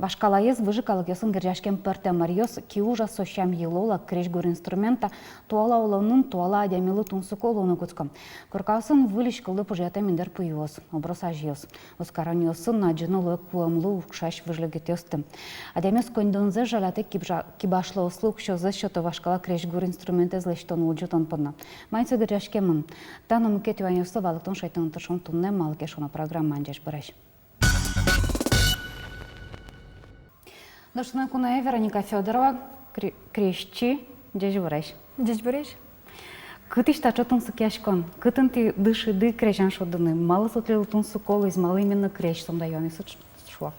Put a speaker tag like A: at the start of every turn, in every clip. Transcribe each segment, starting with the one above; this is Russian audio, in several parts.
A: Башкалаез выжикалык ясын гержашкен пырте мариос киужа сощам елола крежгур инструмента туала олонун туала адямилы тунсук олону гуцком. Куркасын вылиш кылды пужета миндер пуйос, оброс ажиос. Оскараниосын наджинулы куамлы укшаш выжлегетёстым. Адямес кондонзе жалате кибашлы ослук шозы шото башкала крежгур инструменте злештон улжутон подна. Майцы гержашкемын. Тано мукет юанёсы валыктон шайтын тышон тунне малкешона программа анжеш бараш. Дошна куная Вероника Федорова, крещи, дежь вращ.
B: Дежь вращ?
A: Cât ești acea tunsu chiașcon? Cât înti dâși de creșan șodâne? Mală să tle tunsu colo, iz mală imенно creș, som da ioane să șoac.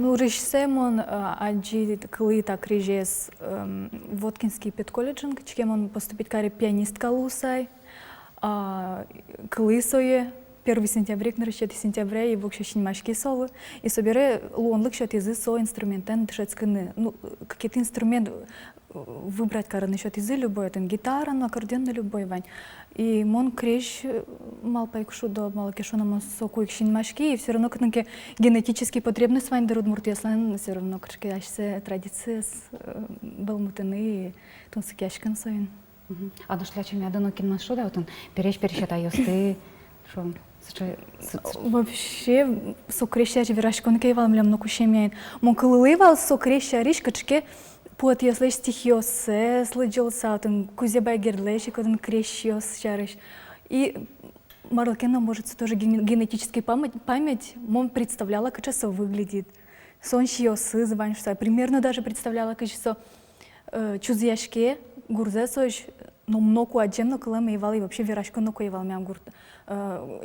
B: Ну, решсемон аджи клыта крижес Воткинский педколледжин, чекемон поступить каре пианистка лусай, клысое 1 сентября, 4 сентября, и вообще шинмашки солы, и собере луонлык счет язы со инструментен дышецкины. Ну, какие-то инструмент выбрать, короче, счет язы любой, это гитара, ну, аккордеон любой, вань. И мон крещ мал пайкушу до малакешона мон соку их шинмашки, и все равно как-то генетические потребности вань дарут муртияслан, все равно крышкияшься традиции был мутаны, тон сакяшкан соин.
A: А дошла чем я дано кино шо да вот он перещата ёсты шо.
B: Вообще, сокреща верашкон кейвал млям нокушемяин. Мон кылывал сокреща ришкачке пот если стихиосе слыджался там кузебай гердлеши коден крещиос шарыш. И Марлакена может тоже генетическая память мон представляла, как часов выглядит. Сон шиосы звань что примерно даже представляла, как часов чузяшке гурзе сош но много отдельно колем ивал и вообще верашко много ивал мям гурт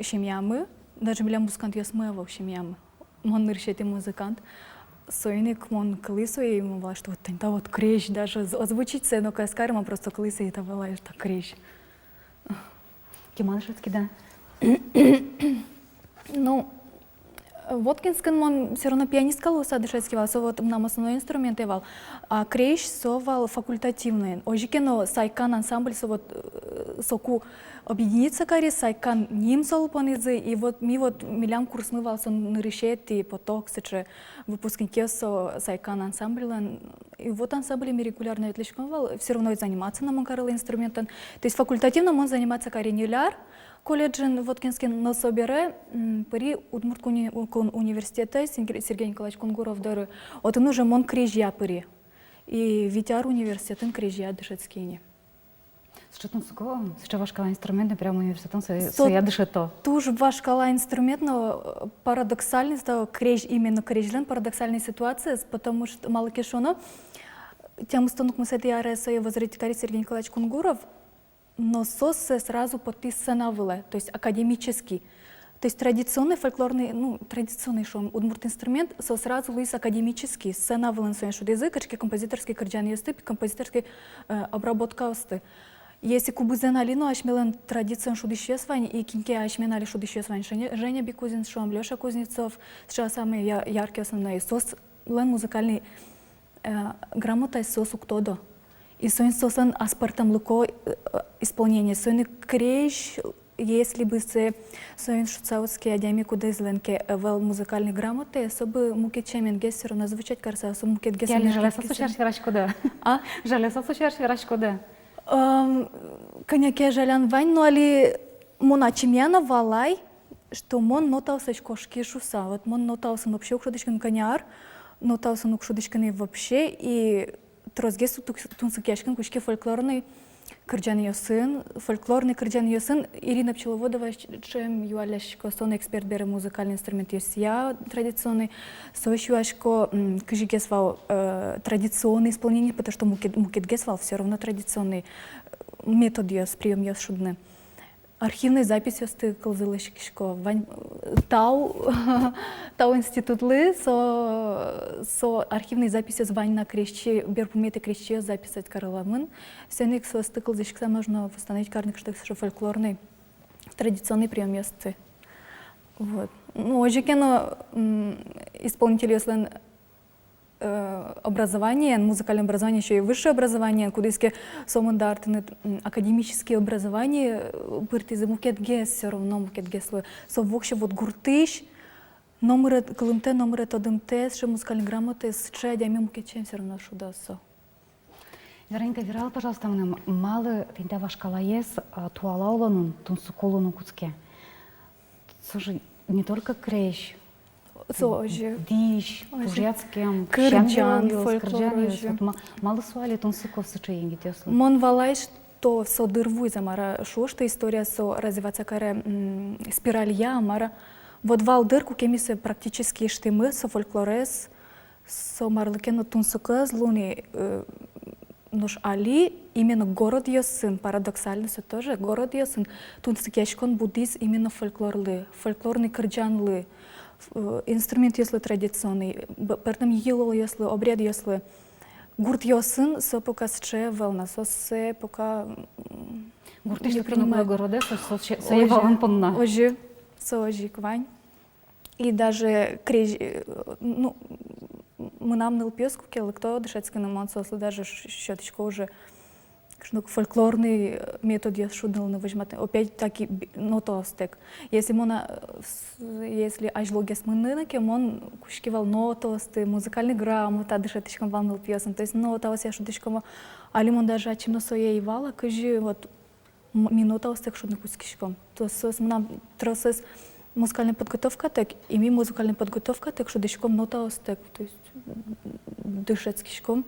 B: шемьямы даже млям музыкант ясмы вообще мям мон ныршетый музыкант соиник мон клысу и ему вала что вот та вот крещ даже озвучить цену каскарма просто клысы и это вала это крещ.
A: Киманшевский да.
B: Ну Воткинскин мон все равно пианистка луса дышецкий вал, со вот нам основной инструмент ивал, а крещ совал факультативный. Ожикено сайкан ансамбль со вот соку объединиться кари сайкан ним сол понизы и вот ми вот милям курс мывал сон нырышети поток сече выпускники со сайкан ансамбль и вот ансамбль ми регулярно отличковал, все равно заниматься на монкарел инструментом. То есть факультативно мон заниматься кари ниляр. Колледжин Воткинскин на собере при Удмуртского университета Сергей Николаевич Кунгуров дары. Вот он уже мон крижья при. И Витяр университетен крижья дышецкини.
A: Что там суко? Что ваш шкала инструмент прямо университетом своя дышето?
B: Туж ваш шкала инструмент, но парадоксальный стал криж именно крижлен парадоксальная ситуация, потому что мало кешоно. Тем станок мы с этой аресой возродитель Сергей Николаевич Кунгуров. Но СОС сразу подписанавылы, то есть академический. То есть традиционный фольклорный, ну, традиционный шум, удмурт инструмент, со сразу лыс академический, сценавылын своен шуд языкачки, композиторский кырджан естып, композиторский обработка осты. Если кубызен алину ашмелен традицион шуд исчезвань, и кинке ашменали шуд исчезвань, Женя Бекузин, шум, Леша Кузнецов, сейчас самые яркие основные. СОС лен музыкальный грамота СОС уктодо. И соин сосан аспартам луко исполнение. Соин крещ, если бы се соин шуцаутские адями куда изленке вел музыкальной грамоты, особо мукет чемен гессеру назвучать карса, особо мукет гессеру.
A: Я не жалеса сушарш верашко да.
B: А?
A: Жалеса сушарш верашко да.
B: Коняке жалян вань, но али моначимяна валай, что мон нотался кошки шуса. Вот мон нотался вообще укшудочкан коняр, нотался укшудочкан вообще и Трозгесу тунсукяшкин кучки фольклорный кырджан йосын, фольклорный кырджан йосын Ирина Пчеловодова, чем юаляшко сон эксперт бере музыкальный инструмент я традиционный, сощуашко кыжигесвал традиционное исполнение, потому что мукетгесвал все равно традиционный метод йос, прием йос шудны. Архивная запись осты колзылышкишко тау институтлы со архивной записи звань на крещи берпуметы крещи записать караламын сенек со стыкл зашкса можно восстановить карник что фольклорный традиционный прием есты вот ну ожикено исполнители если образование, музыкальное образование, еще и высшее образование, куда есть сомандартны академические образования, пырты за мукет гес, все равно мукет гес, со вообще вот гуртыш, номер климте, номер одимте, ще музикальні грамоти, ще дямим кичем все равно шудасо.
A: Вероника, вирал, пожалуйста, мне мало тинта вашкала ес туалауланун тунсуколуну куцке. Слушай, не только крещ,
B: Сожи.
A: диш, пужецким,
B: Кырджан, фольклор.
A: Мало суали тунсуков сычаенги тесло.
B: Мон валайш то со дырвуй замара шошта история со развиваться каре спираль ямара. Вот вал дырку кемисе практически штимы со фольклорес со марлыкено тунсука злуни нуш али именно город ее сын, парадоксально все тоже город ее сын. Тунсукешкон буддист именно фольклорлы, фольклорный кырджанлы, инструмент если традиционный, поэтому ело если обряд если гурт ее сын, со пока сче велна, со се пока
A: Гурты что принимают города, со евалом помна.
B: Ожи, со ожи квань. И даже криж, ну, мы нам ныл песку кел, кто дышать на мансослу, даже щеточка уже фольклорный метод я шуднул на выжмать. Опять таки нотостек. Если ажлогес мынынаке, он кушкивал нотосты, музыкальный грамота, дышаточком вал песен. То есть нотос я шуточком, али он даже очим своей вала, кажи вот минутостек шудный кускишком. То есть нам тросс музыкальная подготовка, так и ми музыкальная подготовка, так шудочком нотостек, то есть дышатскишком.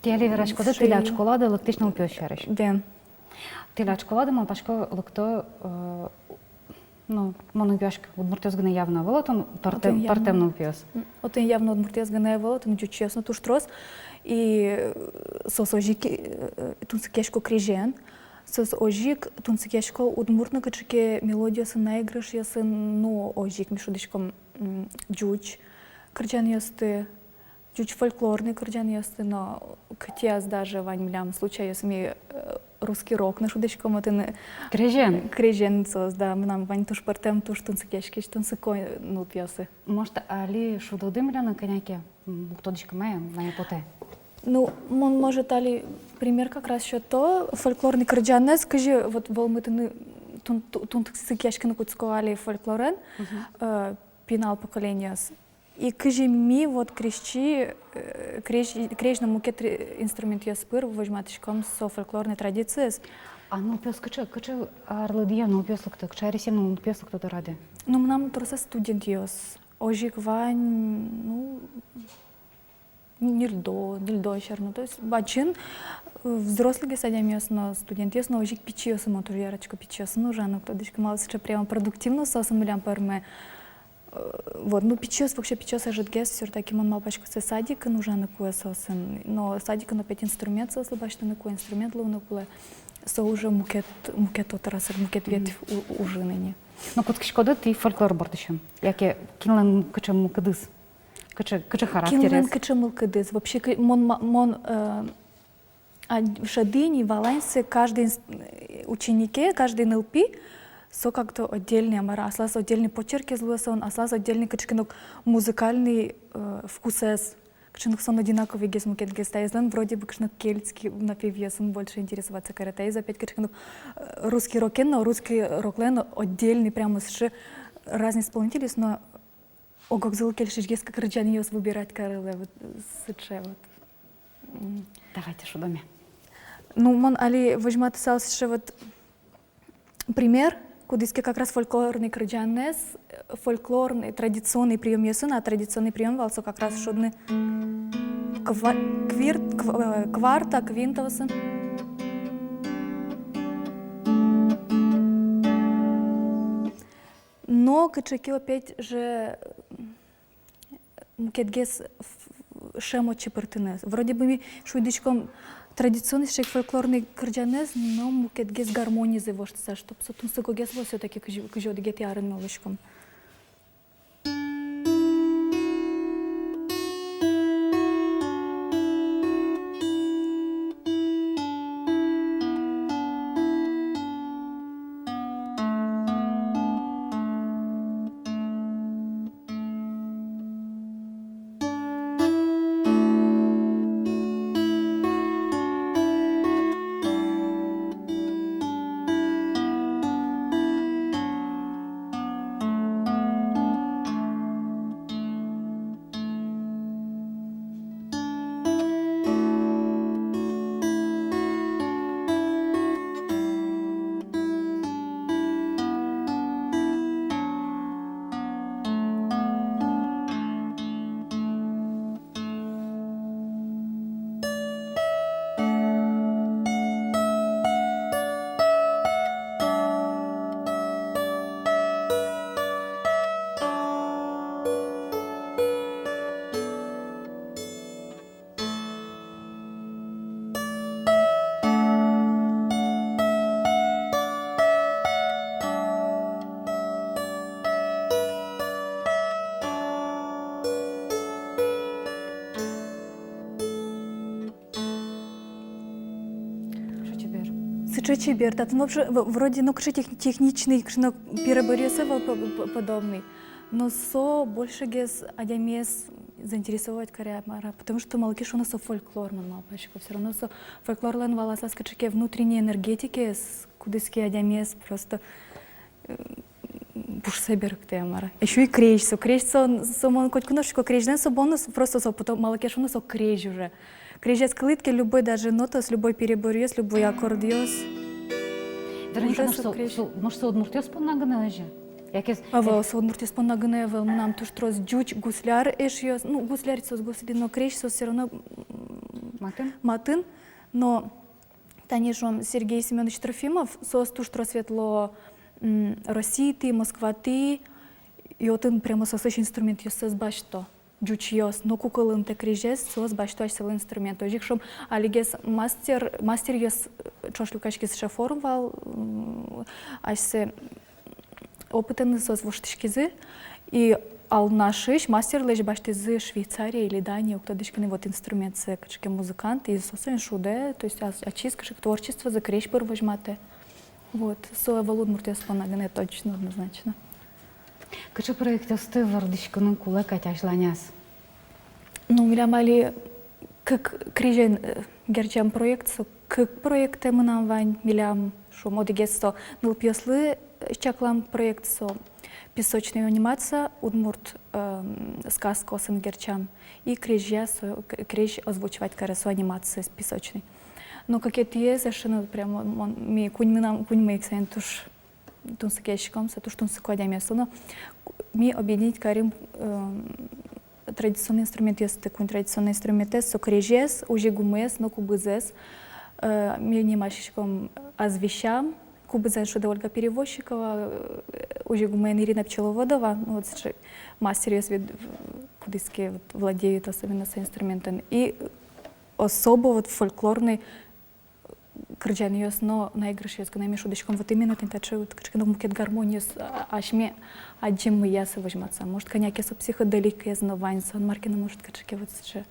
A: Тели верашкода тиля школада электричного пёшереш.
B: Ден.
A: Тиля школада мон пашко лекто ну моногяшка удмуртёзгне явно волотон партемно пёс.
B: Отен явно удмуртёзгне волотон честно туш трос и сосожики тунцкешко крижен. Сос ожик тунцкешко удмуртно качке мелодия сын наигрыш ясын но ожик мишудичком джуч крижен ясты чуть фольклорный кырджан ясты, но кытяз даже ваньмлям случай ясми русский рок на шудочком это крежен сос, да, нам вань туш партем туш тунцкешки, тунцкой ну пьесы.
A: Может, али шудодымля на коняке, ктодичка моя, на поте.
B: Ну, он может али пример как раз еще то фольклорный кырджан, скажи, вот волмытыны тунцкешки на куцкоали фольклорен, пинал поколения. И кажи ми вот крещи, крещ на мукет инструмент я спыр, возьматочком со фольклорной традиции.
A: А ну пес кача арлыдия, ну пес лукта, кача ресем, ну пес лукта ради.
B: Ну нам просто студент йос, ожик вань, ну не льдо черно, то есть бачин взрослые садям йос, но студент йос, но ожик пичи йос, мотор ярочка пичи йос, ну жанок, то дичка мало сейчас прямо продуктивно сосом лям парме. Вот, ну печёс, вообще печёс ажитгес, все таки мон мал пачку це садик, нужно на кое сосен, но садик на 5 инструмент сос, бачите на кое инструмент ловно было, со уже мукет отрасер, мукет ветвь ужинені.
A: Ну куцки шкода ти фольклор бортишем, яке кинлен кача мукадис, кача характер.
B: Кинлен кача мукадис, вообще мон шадыни, валансе, каждый ученике, каждый НЛП, со как-то отдельный амара, аслас отдельный почерк излуэсон, аслас отдельный качкинок музыкальный вкусес, качкинок сон одинаковый гесмукет гестайзлен, вроде бы качкинок кельтский напев ясын больше интересоваться каратейз, опять качкинок русский рокен, но русский роклен отдельный прямо с разные исполнители, но огокзыл кельшиш гес как рыджаниос выбирать кареле вот сыче вот.
A: Давайте шудами.
B: Ну мон али возьмат сал вот пример. Кудиски как раз фольклорный кырджанес, фольклорный традиционный прием ясын, а традиционный прием валсо как раз шудный кварта, квинтовсын. Но качаки опять же мукетгес шемо чепертынес. Вроде бы ми шуйдичком традиционный фольклорный кырджанез, но мукетгес гармонизы воштса, чтоб сотунсыгогес все-таки кыжодыгет ярын малышком. Чочи берта, ну вообще вроде, ну кши техничный, кшно переборёсывал подобный, но со больше гес адямес заинтересовать коряма, потому что малкиш у нас фольклор, мама, пачка, все равно со фольклорлен валаса скачки внутренней энергетики, кудыски адямес просто буш соберг темара. Еще и крещ, со мон хоть кнопочку крещ, со бонус просто со потом малкиш у нас со крещ уже. Крещ клытки любой даже нота, с любой переборёс, любой аккордеос.
A: Вероніка, може, одмуртєс понагане вже? Якесь...
B: Ава, одмуртєс понагане, нам туш трос джуч гусляр ешьос, ну, гусляр сос гусли, но крещ сос все равно матын, но танишом Сергей Семенович Трофимов сос туш трос светло Роситы, Москваты, и вот он прямо сосыч инструмент ёс башто. Джучиос, но куколын те крижес, сос баштуаш сел инструмент. Ожик шом алигес мастер ёс чош люкачки с шаформвал, аж се опытен сос воштышкизы, и ал нашиш мастер лежь башты из Швейцарии или Дании, кто дышкины вот инструмент се качки музыкант, и сосен шуде, то есть очис качек творчество за крещ возьмате. Вот, со валуд муртес понагане точно, однозначно.
A: Каче проектосты вардышкының кулы катяжланяс?
B: Ну, милямали, как крижен герчам проект, со как проекты мы нам вань, милям, шо модигесто, ныл пьеслы, чаклам проект, со песочная анимация, удмурт сказка осын герчам, и крижья, со криж озвучивать карасу анимации с песочной. Но как это есть, совершенно прямо, ми кунь мы эксентуш, тунсакешком, сатуш тунсакодя место, но ми объединить карим традиционный инструмент, есть такой традиционный инструмент, со крижес, уже гумес, но кубызес, ми немашечком озвещам, кубызес, что Ольга Перевозчикова, уже гумен Ирина Пчеловодова, ну вот мастер есть, кудыски владеют особенно с инструментом, и особо вот фольклорный крыджан ёс, но наигрыш ёс, гана мешудочком, вот именно тентачи, вот качка мукет гармонию с ашме, аджим мы ясы возьматься. Может, коняки со психоделик я знавань, сан маркина, может, качки вот сейчас.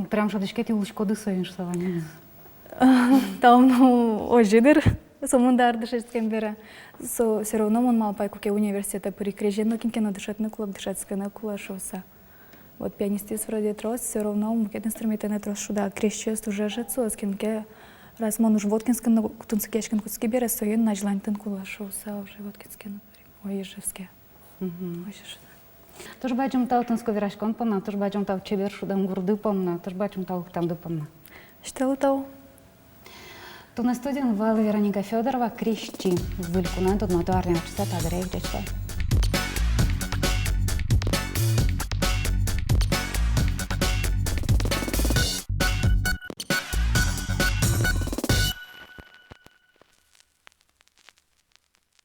A: Прям шудочки ти улочко дысаешь, савани.
B: Там, ну, ожидер, самундар дышать кембера. Со все равно он мал пайку ке университета перекрежен, но кинкена дышать на кулак, дышать на кулак шоса. Вот пианистис вроде трос, все равно мукет инструменты на трос шуда, крещест уже жецо, скинке, раз мон уж воткинскин, но тунцкешкин куцки бере, соен на жлантен кулашоса, уже воткинскин, ой, ежевске. Ой, же.
A: Тож бачим тау тунско вирашкон помна, тож бачим тау чебер шудам гурды помна, тож бачим тау там допомна.
B: Что тау?
A: Ту на студії вали Вероніка Федорова, крещі, в Вилькуна, до 1 университету Адарей,